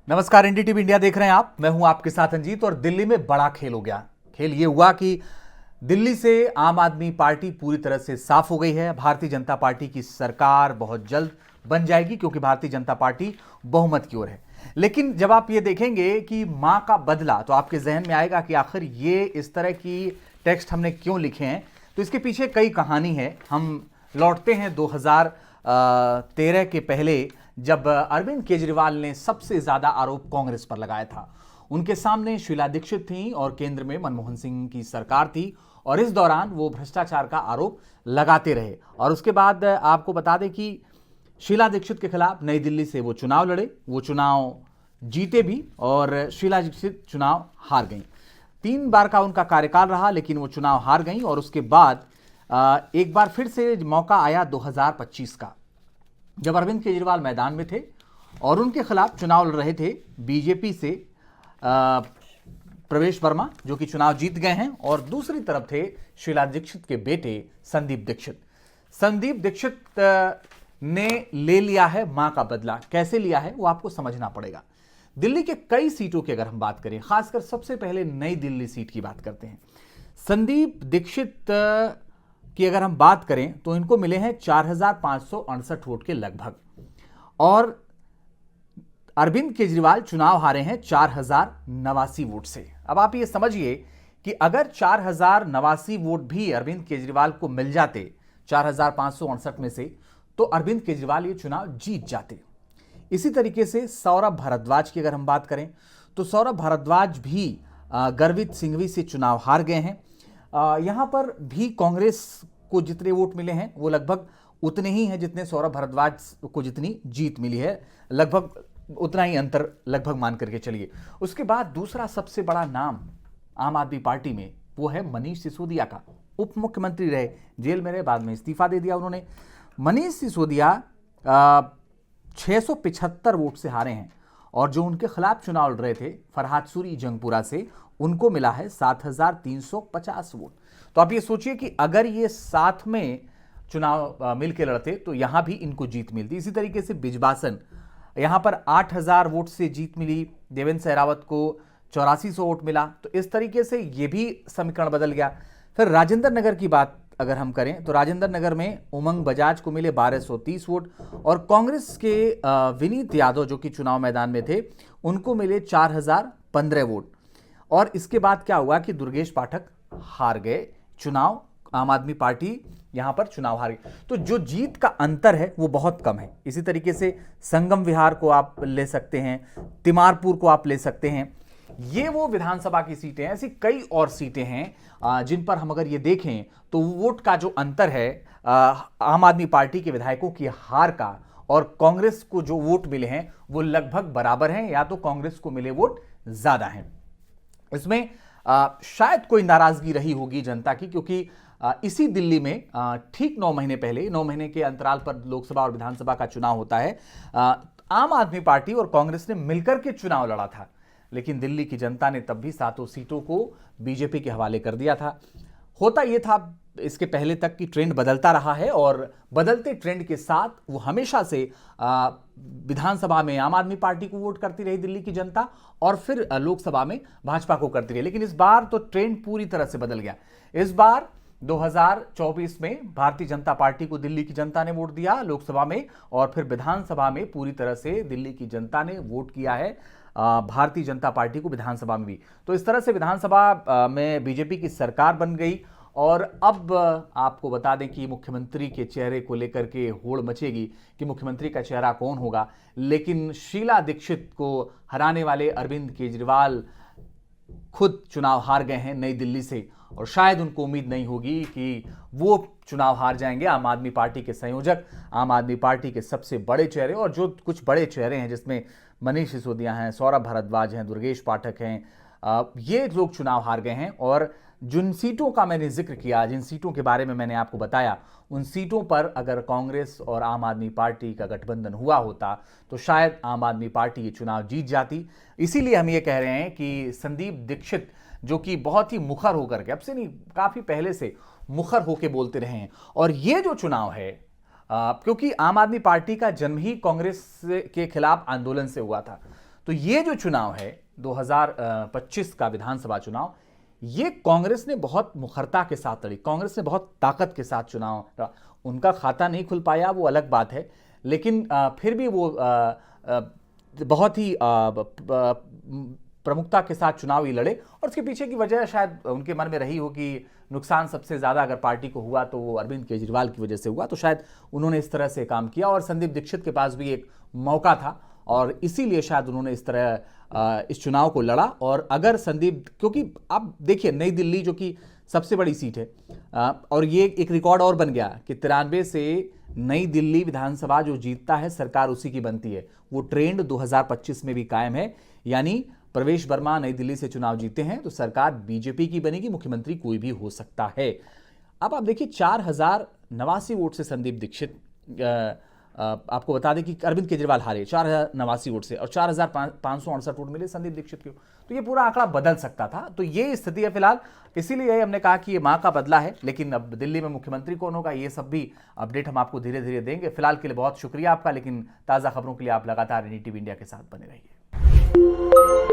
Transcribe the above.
नमस्कार, NDTV India देख रहे हैं आप। मैं हूं आपके साथ अंजीत। और दिल्ली में बड़ा खेल हो गया। खेल ये हुआ कि दिल्ली से आम आदमी पार्टी पूरी तरह से साफ हो गई है। भारतीय जनता पार्टी की सरकार बहुत जल्द बन जाएगी क्योंकि भारतीय जनता पार्टी बहुमत की ओर है। लेकिन जब आप ये देखेंगे कि मां का बदला, तो आपके जहन में आएगा कि आखिर ये इस तरह की टेक्स्ट हमने क्यों लिखे हैं। तो इसके पीछे कई कहानी है। हम लौटते हैं 2013 के पहले, जब अरविंद केजरीवाल ने सबसे ज्यादा आरोप कांग्रेस पर लगाया था। उनके सामने शीला दीक्षित थी और केंद्र में मनमोहन सिंह की सरकार थी, और इस दौरान वो भ्रष्टाचार का आरोप लगाते रहे। और उसके बाद आपको बता दें कि शीला दीक्षित के खिलाफ नई दिल्ली से वो चुनाव लड़े, वो चुनाव जीते भी, और शीला दीक्षित चुनाव हार गई। 3 बार का उनका कार्यकाल रहा, लेकिन वो चुनाव हार गई। और उसके बाद एक बार फिर से मौका आया 2025 का, जब अरविंद केजरीवाल मैदान में थे और उनके खिलाफ चुनाव लड़ रहे थे बीजेपी से प्रवेश वर्मा, जो कि चुनाव जीत गए हैं, और दूसरी तरफ थे शीला दीक्षित के बेटे संदीप दीक्षित। संदीप दीक्षित ने ले लिया है मां का बदला। कैसे लिया है वो आपको समझना पड़ेगा। दिल्ली के कई सीटों की अगर हम बात करें, खासकर सबसे पहले नई दिल्ली सीट की बात करते हैं। संदीप दीक्षित की अगर हम बात करें तो इनको मिले हैं 4,568 वोट के लगभग, और अरविंद केजरीवाल चुनाव हारे हैं 4,089 वोट से। अब आप ये समझिए कि अगर 4,089 वोट भी अरविंद केजरीवाल को मिल जाते 4,568 में से, तो अरविंद केजरीवाल ये चुनाव जीत जाते। इसी तरीके से सौरभ भारद्वाज की अगर हम बात करें तो सौरभ भारद्वाज भी गर्वित सिंघवी से चुनाव हार गए हैं। यहां पर भी कांग्रेस को जितने वोट मिले हैं वो लगभग उतने ही हैं जितने सौरभ भारद्वाज को जितनी जीत मिली है, लगभग उतना ही अंतर लगभग मान करके चलिए। उसके बाद दूसरा सबसे बड़ा नाम आम आदमी पार्टी में वो है मनीष सिसोदिया का। उप मुख्यमंत्री रहे, जेल में रहे, बाद में इस्तीफा दे दिया उन्होंने। मनीष सिसोदिया 675 वोट से हारे हैं, और जो उनके खिलाफ चुनाव लड़ रहे थे फरहाद सूरी जंगपुरा से, उनको मिला है 7,350 वोट। तो आप ये सोचिए कि अगर ये साथ में चुनाव मिलकर लड़ते तो यहां भी इनको जीत मिलती। इसी तरीके से बिजबासन, यहां पर 8,000 वोट से जीत मिली। देवेंद्र सहरावत को 8400 वोट मिला। तो इस तरीके से ये भी समीकरण बदल गया। फिर राजेंद्र नगर की बात अगर हम करें तो राजेंद्र नगर में उमंग बजाज को मिले 1230 वोट, और कांग्रेस के विनीत यादव जो कि चुनाव मैदान में थे, उनको मिले 4,015 वोट। और इसके बाद क्या हुआ कि दुर्गेश पाठक हार गए चुनाव। आम आदमी पार्टी यहां पर चुनाव हार गई। तो जो जीत का अंतर है वो बहुत कम है। इसी तरीके से संगम विहार को आप ले सकते हैं, तिमारपुर को आप ले सकते हैं। ये वो विधानसभा की सीटें हैं। ऐसी कई और सीटें हैं जिन पर हम अगर ये देखें तो वोट का जो अंतर है आम आदमी पार्टी के विधायकों की हार का और कांग्रेस को जो वोट मिले हैं वो लगभग बराबर हैं, या तो कांग्रेस को मिले वोट ज्यादा हैं। इसमें शायद कोई नाराजगी रही होगी जनता की, क्योंकि इसी दिल्ली में ठीक 9 महीने पहले, 9 महीने के अंतराल पर लोकसभा और विधानसभा का चुनाव होता है। आम आदमी पार्टी और कांग्रेस ने मिलकर के चुनाव लड़ा था, लेकिन दिल्ली की जनता ने तब भी 7 सीटों को बीजेपी के हवाले कर दिया था। होता यह था इसके पहले तक कि ट्रेंड बदलता रहा है, और बदलते ट्रेंड के साथ वो हमेशा से विधानसभा में आम आदमी पार्टी को वोट करती रही दिल्ली की जनता, और फिर लोकसभा में भाजपा को करती रही। लेकिन इस बार तो ट्रेंड पूरी तरह से बदल गया। इस बार 2024 में भारतीय जनता पार्टी को दिल्ली की जनता ने वोट दिया लोकसभा में, और फिर विधानसभा में पूरी तरह से दिल्ली की जनता ने वोट किया है भारतीय जनता पार्टी को विधानसभा में भी। तो इस तरह से विधानसभा में बीजेपी की सरकार बन गई। और अब आपको बता दें कि मुख्यमंत्री के चेहरे को लेकर के होड़ मचेगी कि मुख्यमंत्री का चेहरा कौन होगा। लेकिन शीला दीक्षित को हराने वाले अरविंद केजरीवाल खुद चुनाव हार गए हैं नई दिल्ली से, और शायद उनको उम्मीद नहीं होगी कि वो चुनाव हार जाएंगे। आम आदमी पार्टी के संयोजक, आम आदमी पार्टी के सबसे बड़े चेहरे, और जो कुछ बड़े चेहरे हैं जिसमें मनीष सिसोदिया हैं, सौरभ भारद्वाज हैं, दुर्गेश पाठक हैं, ये लोग चुनाव हार गए हैं। और जिन सीटों का मैंने जिक्र किया, जिन सीटों के बारे में मैंने आपको बताया, उन सीटों पर अगर कांग्रेस और आम आदमी पार्टी का गठबंधन हुआ होता तो शायद आम आदमी पार्टी ये चुनाव जीत जाती। इसीलिए हम ये कह रहे हैं कि संदीप दीक्षित, जो कि बहुत ही मुखर होकर के, अब से नहीं काफी पहले से मुखर होकर बोलते रहे हैं, और ये जो चुनाव है क्योंकि आम आदमी पार्टी का जन्म ही कांग्रेस के खिलाफ आंदोलन से हुआ था, तो ये जो चुनाव है 2025 का विधानसभा चुनाव, ये कांग्रेस ने बहुत मुखरता के साथ लड़ी, कांग्रेस ने बहुत ताकत के साथ चुनाव लड़ा। उनका खाता नहीं खुल पाया, वो अलग बात है, लेकिन फिर भी वो बहुत ही प्रमुखता के साथ चुनाव ही लड़े। और उसके पीछे की वजह शायद उनके मन में रही हो कि नुकसान सबसे ज़्यादा अगर पार्टी को हुआ तो वो अरविंद केजरीवाल की वजह से हुआ, तो शायद उन्होंने इस तरह से काम किया। और संदीप दीक्षित के पास भी एक मौका था और इसीलिए शायद उन्होंने इस तरह इस चुनाव को लड़ा। और अगर संदीप, क्योंकि आप देखिए नई दिल्ली जो कि सबसे बड़ी सीट है, और ये एक रिकॉर्ड और बन गया कि 93 से नई दिल्ली विधानसभा जो जीतता है सरकार उसी की बनती है। वो ट्रेंड 2025 में भी कायम है, यानी प्रवेश वर्मा नई दिल्ली से चुनाव जीते हैं तो सरकार बीजेपी की बनेगी, मुख्यमंत्री कोई भी हो सकता है। अब आप देखिए 4089 वोट से संदीप दीक्षित, आपको बता दें कि अरविंद केजरीवाल हारे 4089 वोट से, और 4568 वोट मिले संदीप दीक्षित को। तो ये पूरा आंकड़ा बदल सकता था। तो ये स्थिति है फिलहाल, इसीलिए हमने कहा कि ये माँ का बदला है। लेकिन अब दिल्ली में मुख्यमंत्री कौन होगा, ये सब भी अपडेट हम आपको धीरे धीरे देंगे। फिलहाल के लिए बहुत शुक्रिया आपका, लेकिन ताज़ा खबरों के लिए आप लगातार NDTV इंडिया के साथ बने रहिए।